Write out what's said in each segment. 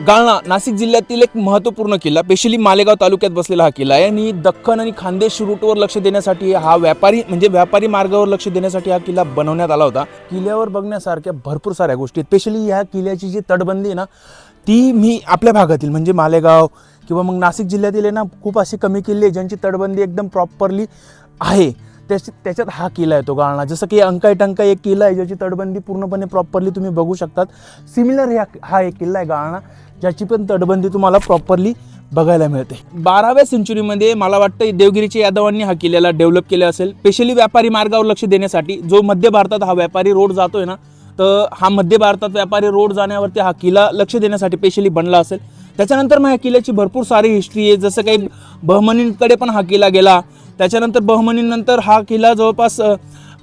गाळणा नाशिक जिल्ह्यातील एक महत्त्वपूर्ण किल्ला, स्पेशली मालेगाव तालुक्यात बसलेला हा किल्ला आहे आणि दख्खन आणि खानदेश रूटवर लक्ष देण्यासाठी हा व्यापारी मार्गावर लक्ष देण्यासाठी हा किल्ला बनवण्यात आला होता. किल्ल्यावर बघण्यासारख्या भरपूर साऱ्या गोष्टी आहेत. स्पेशली ह्या किल्ल्याची जी तटबंदी आहे ना, ती मी आपल्या भागातील म्हणजे मालेगाव किंवा मग नाशिक जिल्ह्यातील आहे ना, खूप अशी कमी किल्ले ज्यांची तटबंदी एकदम प्रॉपरली आहे. त्याच्यात हा किल्ला येतो गाळणा. जसं की अंकाई टंकाई एक किल्ला आहे ज्याची तटबंदी पूर्णपणे प्रॉपरली तुम्ही बघू शकतात. सिमिलर हा एक किल्ला आहे गाळणा, ज्याची पण तटबंदी तुम्हाला प्रॉपरली बघायला मिळते. 12व्या सेंचुरीमध्ये मला वाटतं देवगिरीच्या यादवांनी हा किल्ल्याला डेव्हलप केला असेल, स्पेशली व्यापारी मार्गावर लक्ष देण्यासाठी. जो मध्य भारतात हा व्यापारी रोड जातोय ना, तर हा मध्य भारतात व्यापारी रोड जाण्यावरती हा किल्ला लक्ष देण्यासाठी स्पेशली बनला असेल. त्याच्यानंतर मग ह्या किल्ल्याची भरपूर सारी हिस्ट्री आहे. जसं काही बहमनींकडे पण हा किल्ला गेला. त्याच्यानंतर बहमनीनंतर हा किल्ला जवळपास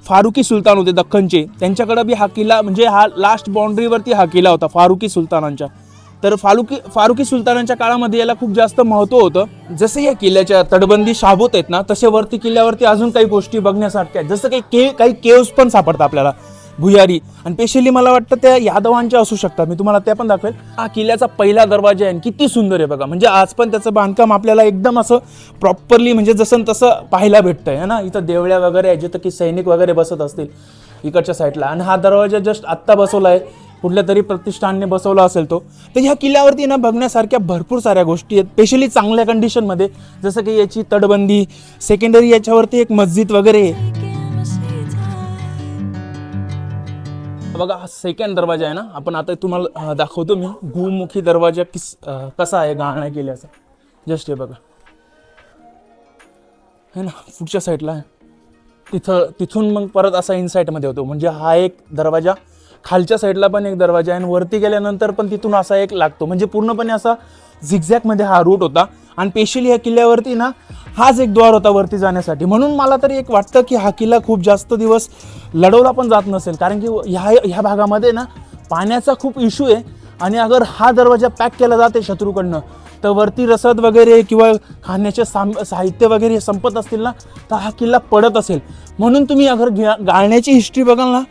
फारुकी सुलतान होते दख्खनचे, त्यांच्याकडे बी हा किल्ला म्हणजे हा लास्ट बाउंड्रीवरती हा किल्ला होता फारुकी सुलतानांच्या. तर फारुकी सुलतानांच्या काळामध्ये याला खूप जास्त महत्त्व होतं. जसे या किल्ल्याच्या तटबंदी शाबूत आहेत ना, तसे वरती किल्ल्यावरती अजून काही गोष्टी बघण्यासारख्या आहेत. जसं काही केव्स पण सापडतात आपल्याला, भुयारी, आणि स्पेशली मला वाटतं त्या यादवांच्या असू शकतात. मी तुम्हाला त्या पण दाखवेल. हा किल्ल्याचा पहिला दरवाजा आहे, किती सुंदर आहे बघा. म्हणजे आज पण त्याचं बांधकाम आपल्याला एकदम असं प्रॉपरली म्हणजे जसं तसं पाहायला भेटतंय है ना. इथं देवळ्या वगैरे आहे जिथं की सैनिक वगैरे बसत असतील इकडच्या साईडला. आणि हा दरवाजा जस्ट आत्ता बसवला आहे, कुठल्या तरी प्रतिष्ठानने बसवला असेल तो. तर ह्या किल्ल्यावरती ना बघण्यासारख्या भरपूर साऱ्या गोष्टी आहेत, स्पेशली चांगल्या कंडिशनमध्ये. जसं की याची तटबंदी, सेकंडरी याच्यावरती एक मस्जिद वगैरे आहे बघा. हा सेकंड दरवाजा आहे ना, आपण आता तुम्हाला दाखवतो मी. गुमुखी दरवाजा कसा आहे गाळणा किल्ल्याचा. जस्ट हे बघा है ना, पुढच्या साईडला आहे. तिथून मग परत असा इनसाईडमध्ये होतो. म्हणजे हा एक दरवाजा, खालच्या साईडला पण एक दरवाजा आहे, आणि वरती गेल्यानंतर पण तिथून असा एक लागतो. म्हणजे पूर्णपणे असा झिगझॅगमध्ये हा रूट होता. आणि स्पेशली ह्या किल्ल्यावरती ना हाच एक द्वार होता वरती जाण्यासाठी. म्हणून मला तरी एक वाटतं की हा किल्ला खूप जास्त दिवस लढवला पण जात नसेल, कारण की ह्या भागामध्ये ना पाण्याचा खूप इश्यू आहे. आणि अगर हा दरवाजा पॅक केला जाते शत्रूकडनं, तर वरती रसद वगैरे किंवा खाण्याचे साहित्य वगैरे संपत असतील ना, तर हा किल्ला पडत असेल. म्हणून तुम्ही अगर गाळण्याची हिस्ट्री बघाल ना,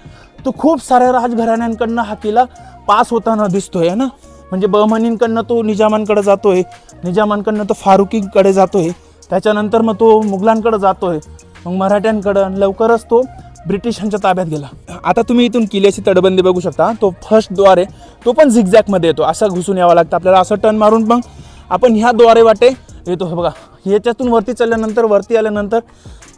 तो खूप साऱ्या राजघराण्यांकडनं हा किल्ला पास होताना दिसतोय है ना. म्हणजे बहमनींकडनं तो निजामांकडे जातोय, निजामांकडनं तो फारुकीकडे जातोय, त्याच्यानंतर मग तो मुघलांकडे जातोय, मग मराठ्यांकडं, लवकरच तो ब्रिटिशांच्या ताब्यात गेला. आता तुम्ही इथून किल्ल्याची तटबंदी बघू शकता. तो फर्स्ट द्वार आहे, तो पण झिगझॅगमध्ये येतो. असं घुसून यावं लागतं आपल्याला, असं टर्न मारून मग आपण ह्या द्वारे वाटे येतो. हे बघा, ह्याच्यातून वरती चालल्यानंतर, वरती आल्यानंतर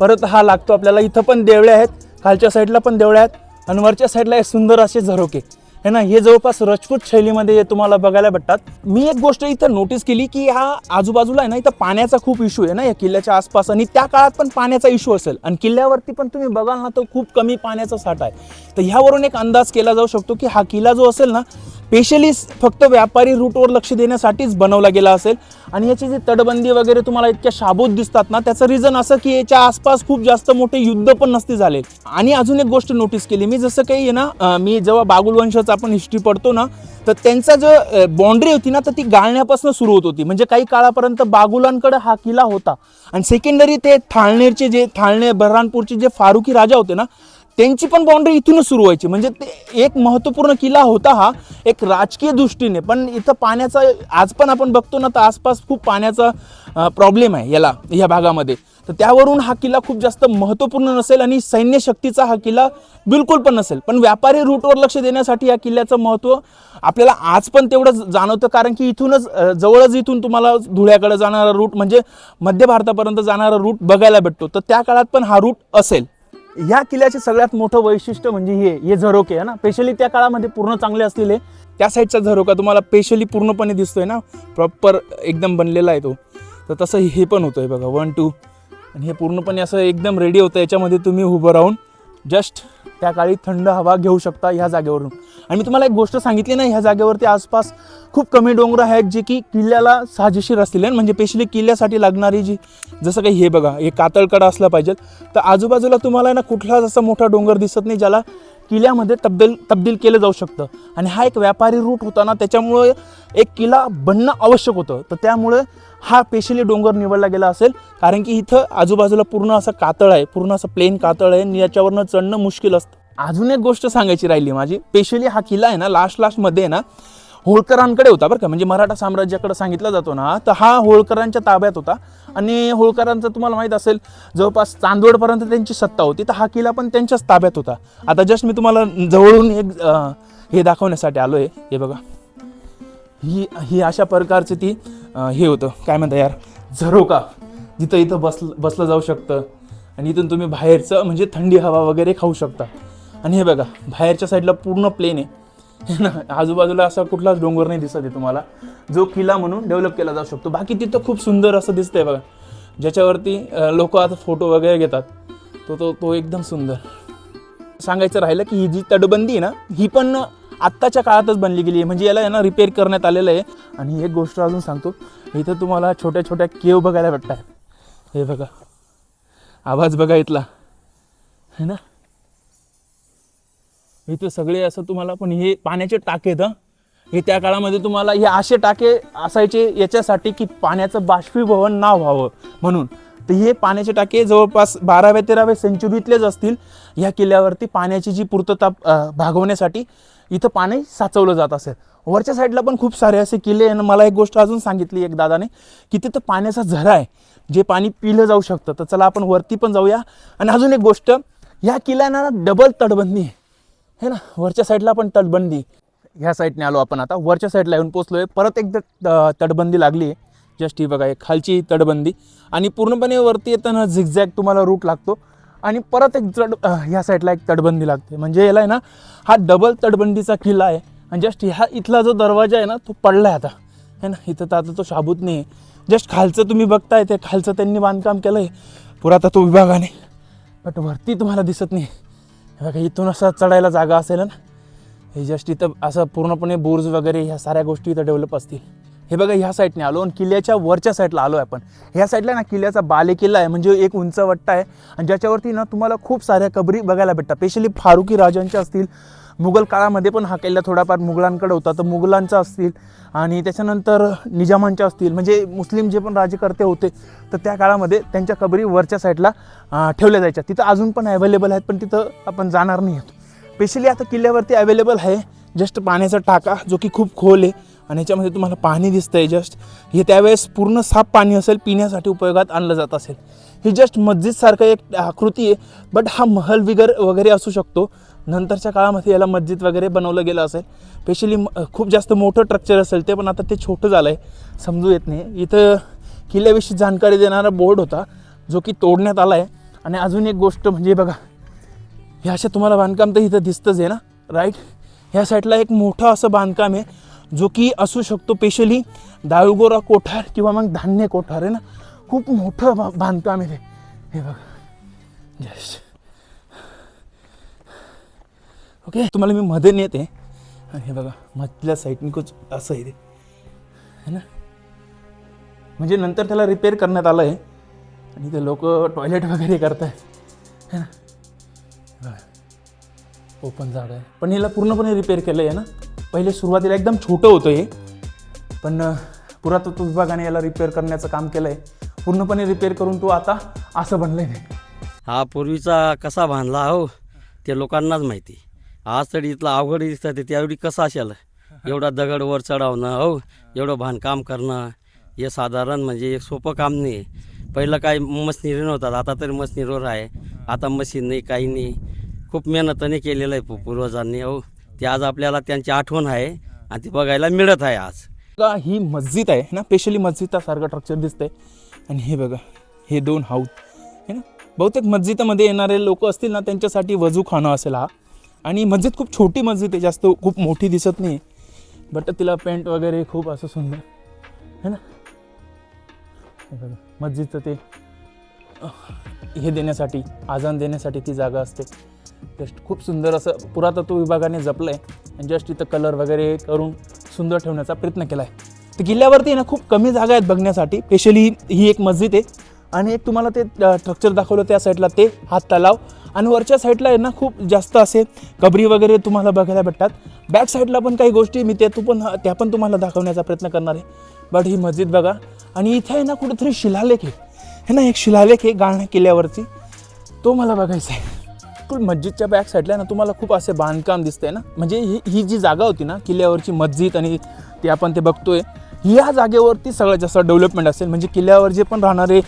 परत हा लागतो आपल्याला. इथं पण देवळ्या आहेत, खालच्या साईडला पण देवळ्या आहेत, आणि वरच्या साईडला एक सुंदर असे झरोके है ना. हे जवळपास राजपूत शैलीमध्ये तुम्हाला बघायला भेटतात. मी एक गोष्ट इथं नोटीस केली की हा आजूबाजूला आहे ना, इथं पाण्याचा खूप इश्यू आहे ना या किल्ल्याच्या आसपास, आणि त्या काळात पण पाण्याचा इश्यू असेल. आणि किल्ल्यावरती पण तुम्ही बघाल ना, तर खूप कमी पाण्याचा साठा आहे. तर ह्यावरून एक अंदाज केला जाऊ शकतो की हा किल्ला जो असेल ना, स्पेशली फक्त व्यापारी रूटवर लक्ष देण्यासाठीच बनवला गेला असेल. आणि याची जी तटबंदी वगैरे तुम्हाला इतक्या शाबूत दिसतात ना, त्याचं रिझन असं की याच्या आसपास खूप जास्त मोठे युद्ध पण नसते झाले. आणि अजून एक गोष्ट नोटीस केली मी, जसं काही आहे ना, मी जेव्हा बागुल वंशाचा आपण हिस्ट्री पडतो ना, तर त्यांचा जो बाउंड्री होती ना, तर ती गाळण्यापासून सुरू होत होती. म्हणजे काही काळापर्यंत बागुलांकडे हा किल्ला होता. आणि सेकंडरी ते थाळनेर बऱ्हाणपूरचे जे फारुकी राजा होते ना, त्यांची पण बाउंड्री इथूनच सुरू व्हायची. म्हणजे ते एक महत्त्वपूर्ण किल्ला होता हा, एक राजकीय दृष्टीने. पण इथं पाण्याचा आज पण आपण बघतो ना, तर आसपास खूप पाण्याचा प्रॉब्लेम आहे ह्या भागामध्ये. तर त्यावरून हा किल्ला खूप जास्त महत्त्वपूर्ण नसेल, आणि सैन्य शक्तीचा हा किल्ला बिलकुल पण नसेल. पण व्यापारी रूटवर लक्ष देण्यासाठी या किल्ल्याचं महत्त्व आपल्याला आज पण तेवढंच जाणवतं. कारण की इथूनच जवळच इथून तुम्हाला धुळ्याकडे जाणारा रूट, म्हणजे मध्य भारतापर्यंत जाणारा रूट बघायला भेटतो. तर त्या काळात पण हा रूट असेल. या किल्ल्याचे सगळ्यात मोठं वैशिष्ट्य म्हणजे हे झरोके आहे ना, स्पेशली त्या काळामध्ये पूर्ण चांगले असलेले. त्या साईडचा झरोका तुम्हाला स्पेशली पूर्णपणे दिसतोय ना, प्रॉपर एकदम बनलेला आहे तो. तर तसं हे पण होतंय बघा, 1 2, आणि हे पूर्णपणे असं एकदम रेडी होतं. याच्यामध्ये तुम्ही उभं राहून जस्ट त्या काळी थंड हवा घेऊ शकता ह्या जागेवरून. आणि मी तुम्हाला एक गोष्ट सांगितली ना, ह्या जागेवरती आसपास खूप कमी डोंगर आहेत जे की किल्ल्याला साजेशीर असतील. म्हणजे स्पेशली किल्ल्यासाठी लागणारी जी, जसं काही हे बघा, हे कातळकडा असला पाहिजे. तर आजूबाजूला तुम्हाला ना कुठलाच असा मोठा डोंगर दिसत नाही ज्याला किल्ल्यामध्ये तब्दील केलं जाऊ शकतं. आणि हा एक व्यापारी रूट होता ना, त्याच्यामुळे एक किल्ला बनणं आवश्यक होतं. तर त्यामुळे हा स्पेशली डोंगर निवडला गेला असेल, कारण की इथं आजूबाजूला पूर्ण असं कातळ आहे, पूर्ण असं प्लेन कातळ आहे, आणि याच्यावरनं चढणं मुश्किल असतं. अजून एक गोष्ट सांगायची राहिली माझी, स्पेशली हा किल्ला आहे ना, लास्टमध्ये आहे ना, होळकरांकडे होता बरं का, म्हणजे मराठा साम्राज्याकडे सांगितलं जातो ना, तर हा होळकरांच्या ताब्यात होता. आणि होळकरांचं तुम्हाला माहीत असेल जवळपास चांदवडपर्यंत त्यांची सत्ता होती, तर हा किल्ला पण त्यांच्याच ताब्यात होता. आता जस्ट मी तुम्हाला जवळून एक हे दाखवण्यासाठी आलो आहे. हे बघा, ही अशा प्रकारची ती हे होतं, काय म्हणता यार, झरोका, जिथं इथं बसलं जाऊ शकतं. आणि इथून तुम्ही बाहेरचं म्हणजे थंडी हवा वगैरे खाऊ शकता. आणि हे बघा, बाहेरच्या साईडला पूर्ण प्लेन आहे ना, आजूबाजूला असा कुठलाच डोंगर नाही दिसत आहे तुम्हाला, जो किल्ला म्हणून डेव्हलप केला जाऊ शकतो. बाकी तिथं खूप सुंदर असं दिसतंय बघा, ज्याच्यावरती लोक आता फोटो वगैरे घेतात. तो एकदम सुंदर. सांगायचं राहिलं की ही जी तटबंदी आहे ना, ही पण आत्ताच्या काळातच बनली गेली आहे, म्हणजे याला आहे ना रिपेअर करण्यात आलेलं आहे. आणि एक गोष्ट अजून सांगतो, इथं तुम्हाला छोट्या छोट्या केव बघायला भेटतात. हे बघा, आवाज बघा इथला, है ना. इथे सगळे असं तुम्हाला, पण हे पाण्याचे टाके आहेत. हे त्या काळामध्ये तुम्हाला हे असे टाके असायचे याच्यासाठी की पाण्याचं बाष्पीभवन ना व्हावं म्हणून. तर हे पाण्याचे टाके जवळपास 12व्या-13व्या सेंचुरीतलेच असतील. ह्या किल्ल्यावरती पाण्याची जी पूर्तता भागवण्यासाठी इथं पाणी साचवलं जात असेल. वरच्या साईडला पण खूप सारे असे किल्ले आहे. मला एक गोष्ट अजून सांगितली एक दादाने, की तिथं पाण्याचा झरा आहे, जे पाणी पिलं जाऊ शकतं. तर चला आपण वरती पण जाऊया. आणि अजून एक गोष्ट, ह्या किल्ल्याना डबल तटबंदी आहे ना, वरच्या साईडला पण तटबंदी. ह्या साईडने आलो आपण, आता वरच्या साईडला येऊन पोचलोय. परत एकदा तटबंदी लागली आहे. जस्ट ही बघा, एक खालची तटबंदी. आणि पूर्णपणे वरती येताना झिगझॅग तुम्हाला रूट लागतो. आणि परत एक ह्या साईडला एक तटबंदी लागते. म्हणजे याला आहे ना, हा डबल तटबंदीचा किल्ला आहे. आणि जस्ट ह्या इथला जो दरवाजा आहे ना, तो पडला आहे आता, है ना. इथं तर आता तो शाबूत नाही आहे. जस्ट खालचं तुम्ही बघताय, ते खालचं त्यांनी बांधकाम केलं आहे पुरातत्व विभागाने, बट वरती तुम्हाला दिसत नाही. बघा, इथून असं चढायला जागा असेल ना, हे जस्ट इथं असं पूर्णपणे बुर्ज वगैरे ह्या साऱ्या गोष्टी इथं डेव्हलप असतील. हे बघा, ह्या साईडने आलो आणि किल्ल्याच्या वरच्या साईडला आलो आहे आपण. ह्या साईडला ना किल्ल्याचा बालेकिल्ला आहे, म्हणजे एक उंच वट्टा आहे. आणि ज्याच्यावरती ना तुम्हाला खूप साऱ्या कबरी बघायला भेटतात. स्पेशली फारुकी राजांच्या असतील, मुघल काळामध्ये पण हा किल्ला थोडाफार मुघलांकडे होता, तर मुघलांचा असतील. आणि त्याच्यानंतर निजामांच्या असतील, म्हणजे मुस्लिम जे पण राज्यकर्ते होते, तर त्या काळामध्ये त्यांच्या कबरी वरच्या साईडला ठेवल्या जायच्या. तिथं अजून पण अवेलेबल आहेत, पण तिथं आपण जाणार नाही आहोत. स्पेशली आता किल्ल्यावरती अवेलेबल आहे जस्ट पाण्याचा टाका, जो की खूप खोल आहे. आणि ह्याच्यामध्ये तुम्हाला पाणी दिसतंय जस्ट. हे त्यावेळेस पूर्ण साफ पाणी असेल, पिण्यासाठी उपयोगात आणलं जात असेल. ही जस्ट मस्जिदसारखं एक आकृती आहे, बट हा महल वगैरे असू शकतो. नंतरच्या काळामध्ये याला मस्जिद वगैरे बनवलं गेलं असेल. स्पेशली खूप जास्त मोठं स्ट्रक्चर असेल ते, पण आता ते छोटं झालं आहे, समजू येत नाही. इथं किल्ल्याविषयी जानकारी देणारा बोर्ड होता, जो की तोडण्यात आला आहे. आणि अजून एक गोष्ट म्हणजे बघा, हे अशा तुम्हाला बांधकाम तर इथं दिसतंच आहे ना, राईट. ह्या साईडला एक मोठं असं बांधकाम आहे, जो की असू शकतो स्पेशली दाळगोरा कोठार किंवा मग धान्य कोठार आहे ना. खूप मोठं बांधकाम आहे हे बघा. जस्ट ओके, तुम्हाला मी मध्ये नेते. आणि हे बघा, मधल्या साईडनी कुछ असं आहे ते, है ना. म्हणजे नंतर त्याला रिपेअर करण्यात आलं आहे. आणि ते लोक टॉयलेट वगैरे करत आहेत, है ना. ओपन जागा आहे, पण याला पूर्णपणे रिपेअर केलं आहे ना. पहिले सुरुवातीला एकदम छोटं होतं हे, पण पुरातत्व विभागाने याला रिपेअर करण्याचं काम केलं आहे. पूर्णपणे रिपेअर करून तो आता असं बनलं आहे. हा पूर्वीचा कसा बांधला हो, ते लोकांनाच माहिती. आज तरी इथला अवघड दिसतं, ते त्यावेळी कसं असेल. एवढा दगड वर चढवणं हो, एवढं बांधकाम करणं, हे साधारण म्हणजे एक सोपं काम नाही. पहिलं काय मशिनरी नव्हतात, आता तरी मशिनरीवर आहे. आता मशीन नाही, काही नाही. खूप मेहनतीने केलेलं आहे पूर्वजांनी हो. ते आज आपल्याला त्यांची आठवण आहे आणि ती बघायला मिळत आहे आज. बघा, ही मस्जिद आहे ना, स्पेशली मस्जिदासारखं स्ट्रक्चर दिसतंय. आणि हे बघा, हे 2 हाऊस आहे ना. बहुतेक मस्जिदमध्ये येणारे लोक असतील ना, त्यांच्यासाठी वजूखाना असेल हा. आणि मस्जिद खूप छोटी मस्जिद आहे, जास्त खूप मोठी दिसत नाही, बट तिला पेंट वगैरे खूप असं सुंदर है ना. मस्जिदचं ते हे देण्यासाठी, आजान देण्यासाठी ती जागा असते. जस्ट खूप सुंदर असं पुरातत्व विभागाने जपलं आहे. आणि जस्ट इथं कलर वगैरे करून सुंदर ठेवण्याचा प्रयत्न केला आहे. तर किल्ल्यावरती ना खूप कमी जागा आहेत बघण्यासाठी. स्पेशली ही एक मस्जिद आहे, आणि एक तुम्हाला ते स्ट्रक्चर दाखवलं त्या साईडला ते हा तलाव. आणि वरच्या साईडला आहे ना खूप जास्त असे कबरी वगैरे तुम्हाला बघायला भेटतात. बॅक साईडला पण काही गोष्टी मी त्या पण तुम्हाला दाखवण्याचा प्रयत्न करणार आहे. बट ही मस्जिद बघा. आणि इथे आहे ना कुठेतरी शिलालेख आहे, है ना. एक शिलालेख आहे गाळणा किल्ल्यावरती, तो मला बघायचा आहे. बिलकुल मस्जिदच्या बॅक साईडला ना तुम्हाला खूप असे बांधकाम दिसतंय ना, म्हणजे ही जी जागा होती ना किल्ल्यावरची मस्जिद आणि ते आपण ते बघतोय, ह्या जागेवरती सगळ्यात जास्त डेव्हलपमेंट असेल. म्हणजे किल्ल्यावर जे पण राहणारे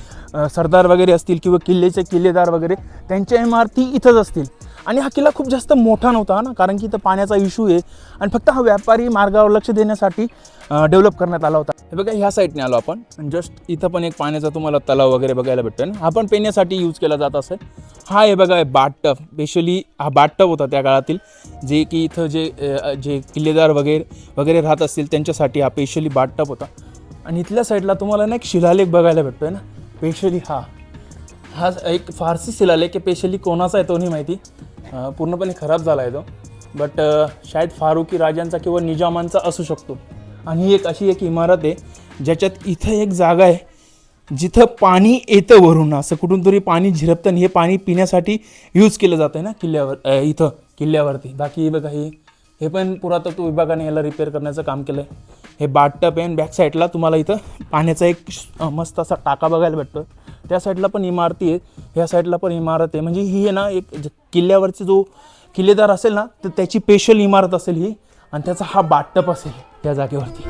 सरदार वगैरे असतील किंवा किल्ल्याचे किल्लेदार वगैरे त्यांच्या इमारती इथंच असतील. आणि हा किल्ला खूप जास्त मोठा नव्हता ना, कारण की इथं पाण्याचा इश्यू आहे आणि फक्त हा व्यापारी मार्गावर लक्ष देण्यासाठी डेव्हलप करण्यात आला होता. हे बघा ह्या साईडने आलो आपण, जस्ट इथं पण एक पाण्याचा तुम्हाला तलाव वगैरे बघायला भेटतो ना, हा पण पिण्यासाठी यूज केला जात असेल. हा हे बघा बाथटब, स्पेशली हा बाथटब होता त्या काळातील, जे की इथं जे किल्लेदार वगैरे राहत असतील त्यांच्यासाठी हा स्पेशली बाथटब होता. आणि इथल्या साईडला तुम्हाला ना एक शिलालेख बघायला भेटतोय ना, स्पेशली हा एक फारसी शिलालेख आहे. स्पेशली कोणाचा आहे तो नाही माहिती, पूर्णपणे खराब झाला आहे तो, बट शायद फारुकी राजांचा किंवा निजामांचा असू शकतो. आणि ही अशी एक इमारत आहे ज्याच्यात इथं एक जागा आहे जिथं पाणी येतं वरून, असं कुठून तरी पाणी झिरपतं आणि हे पाणी पिण्यासाठी यूज केलं जातं आहे ना इथं किल्ल्यावरती. बाकी बघा हे पण पुरातत्व विभागाने याला रिपेअर करण्याचं काम केलं आहे. हे बाथटब आहे आणि बॅक साईडला तुम्हाला इथं पाण्याचा एक मस्त असा टाका बघायला भेटतो. त्या साईडला पण इमारती आहे, ह्या साईडला पण इमारत आहे. म्हणजे ही आहे ना एक किल्ल्यावरची जो किल्लेदार असेल ना तर त्याची स्पेशल इमारत असेल ही, आणि त्याचा हा बाथटब असेल त्या जागेवरती.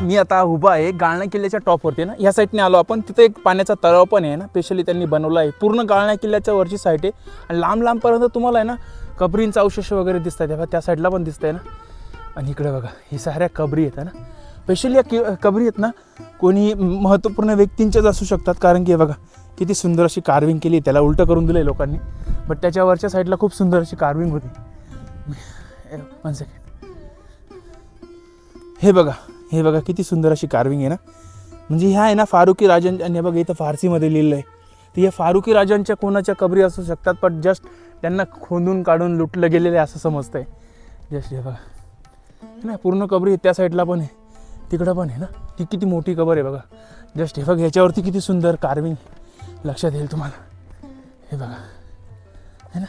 मी आता उभा आहे गाळणा किल्ल्याच्या टॉपवरती ना, या साईडने आलो आपण. तिथं एक पाण्याचा तलाव पण आहे ना, स्पेशली त्यांनी बनवला आहे. पूर्ण गाळणा किल्ल्याच्या वरची साईड आहे आणि लांबपर्यंत तुम्हाला आहे ना कबरींचा अवशेष वगैरे दिसत आहे. त्या साईडला पण दिसत आहे ना. आणि इकडे बघा ही साऱ्या कबरी आहेत ना, स्पेशली या कबरी आहेत ना कोणी महत्त्वपूर्ण व्यक्तींच्याच असू शकतात, कारण की बघा किती सुंदर अशी कार्विंग केली. त्याला उलटं करून दिलं आहे लोकांनी, बट त्याच्यावरच्या साईडला खूप सुंदर अशी कार्विंग होती. 1 सेकंड, हे बघा किती सुंदर अशी कार्विंग आहे ना. म्हणजे ह्या आहे ना फारुकी राजांच्या, आणि बघा इथं फारसीमध्ये लिहिलं आहे, तर या फारुकी राजांच्या कोणाच्या कबरी असू शकतात, पण जस्ट त्यांना खोदून काढून लुटलं गेलेलं आहे असं समजतं आहे. जस्ट हे बघा ना पूर्ण कबरी त्या साईडला पण आहे, तिकडं पण आहे ना, ती किती मोठी कबर आहे बघा. जस्ट हे बघा ह्याच्यावरती किती सुंदर कार्विंग लक्षात येईल तुम्हाला. हे बघा है ना,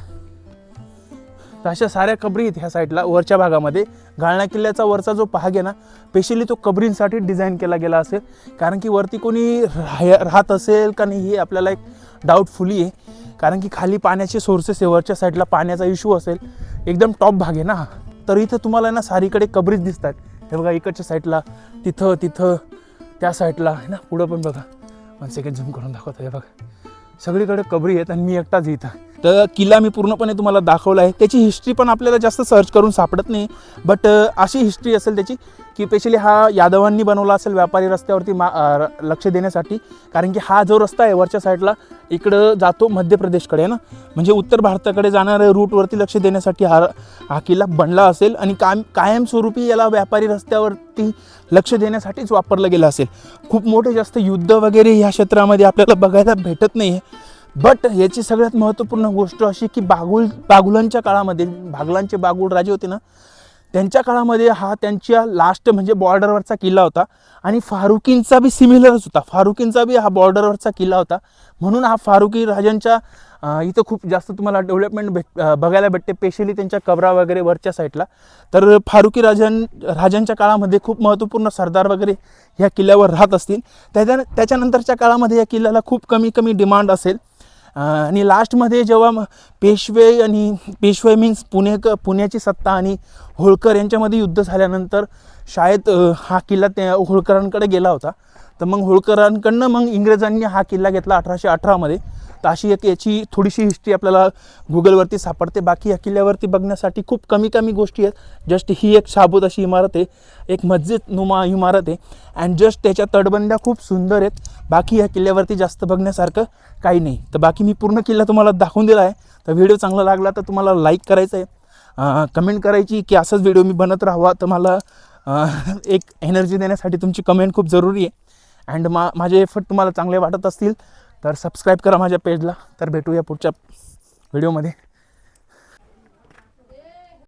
तर अशा साऱ्या कबरी आहेत ह्या साईडला वरच्या भागामध्ये. गाळणा किल्ल्याचा वरचा जो भाग आहे ना स्पेशली तो कबरींसाठी डिझाईन केला गेला असेल, कारण की वरती कोणी राहत असेल का नाही हे आपल्याला एक डाऊटफुली आहे, कारण की खाली पाण्याचे सोर्सेस आहे, वरच्या साईडला पाण्याचा इश्यू असेल. एकदम टॉप भाग आहे ना, तर इथं तुम्हाला ना सारीकडे कबरीच दिसतात. हे बघा इकडच्या साईडला, तिथं त्या साईडला आहे ना, पुढं पण बघा. 1 सेकंड झूम करून दाखवतो. हे बघा सगळीकडे कबरी आहेत आणि मी एकटाच इथं. तर किल्ला मी पूर्णपणे तुम्हाला दाखवला आहे. त्याची हिस्ट्री पण आपल्याला जास्त सर्च करून सापडत नाही, बट अशी हिस्ट्री असेल त्याची की स्पेशली हा यादवांनी बनवला असेल व्यापारी रस्त्यावरती लक्ष देण्यासाठी, कारण की हा जो रस्ता आहे वरच्या साईडला इकडं जातो मध्य प्रदेशकडे ना, म्हणजे उत्तर भारताकडे जाणाऱ्या रूटवरती लक्ष देण्यासाठी हा किल्ला बनला असेल आणि कायमस्वरूपी याला व्यापारी रस्त्यावरती लक्ष देण्यासाठीच वापरला गेला असेल. खूप मोठे जास्त युद्ध वगैरे ह्या क्षेत्रामध्ये आपल्याला बघायला भेटत नाही आहे, बट याची सगळ्यात महत्त्वपूर्ण गोष्ट अशी की बागुलांच्या काळामध्ये, बागलांचे बागुल राजे होते ना, त्यांच्या काळामध्ये हा त्यांच्या लास्ट म्हणजे बॉर्डरवरचा किल्ला होता. आणि फारुकींचा बी सिमिलरच होता, फारुकींचा बी हा बॉर्डरवरचा किल्ला होता. म्हणून हा फारुकी राजांच्या इथं खूप जास्त तुम्हाला डेव्हलपमेंट बघायला भेटते, स्पेशली त्यांच्या कबरा वगैरे वरच्या साईडला. तर फारुकी राजांच्या काळामध्ये खूप महत्त्वपूर्ण सरदार वगैरे ह्या किल्ल्यावर राहत असतील. त्याच्यानंतरच्या काळामध्ये या किल्ल्याला खूप कमी डिमांड असेल. आणि लास्टमध्ये जेव्हा पेशवे मीन्स पुण्याची सत्ता आणि होळकर यांच्यामध्ये युद्ध झाल्यानंतर शायद हा किल्ला त्या होळकरांकडे गेला होता. तर मग होळकरांकडनं मग इंग्रजांनी हा किल्ला घेतला 1818मध्ये. तर अशी एक याची थोडीशी हिस्ट्री आपल्याला गुगलवरती सापडते. बाकी या किल्ल्यावरती बघण्यासाठी खूप कमी गोष्टी आहेत. जस्ट ही एक शाबूत अशी इमारत आहे, एक मस्जिद नुमा इमारत आहे, अँड जस्ट त्याच्या तटबंद्या खूप सुंदर आहेत. बाकी या किल्ल्यावरती जास्त बघण्यासारखं काही नाही. तर बाकी मी पूर्ण किल्ला तुम्हाला दाखवून दिला आहे. तर व्हिडिओ चांगला लागला तर तुम्हाला लाईक करायचं आहे, कमेंट करायची की असंच व्हिडिओ मी बनत राहावा. तर मला एक एनर्जी देण्यासाठी तुमची कमेंट खूप जरुरी आहे. अँड माझे एफर्ट तुम्हाला चांगले वाटत असतील तर सबस्क्राईब करा माझ्या पेजला. तर भेटूया पुढच्या व्हिडिओमध्ये.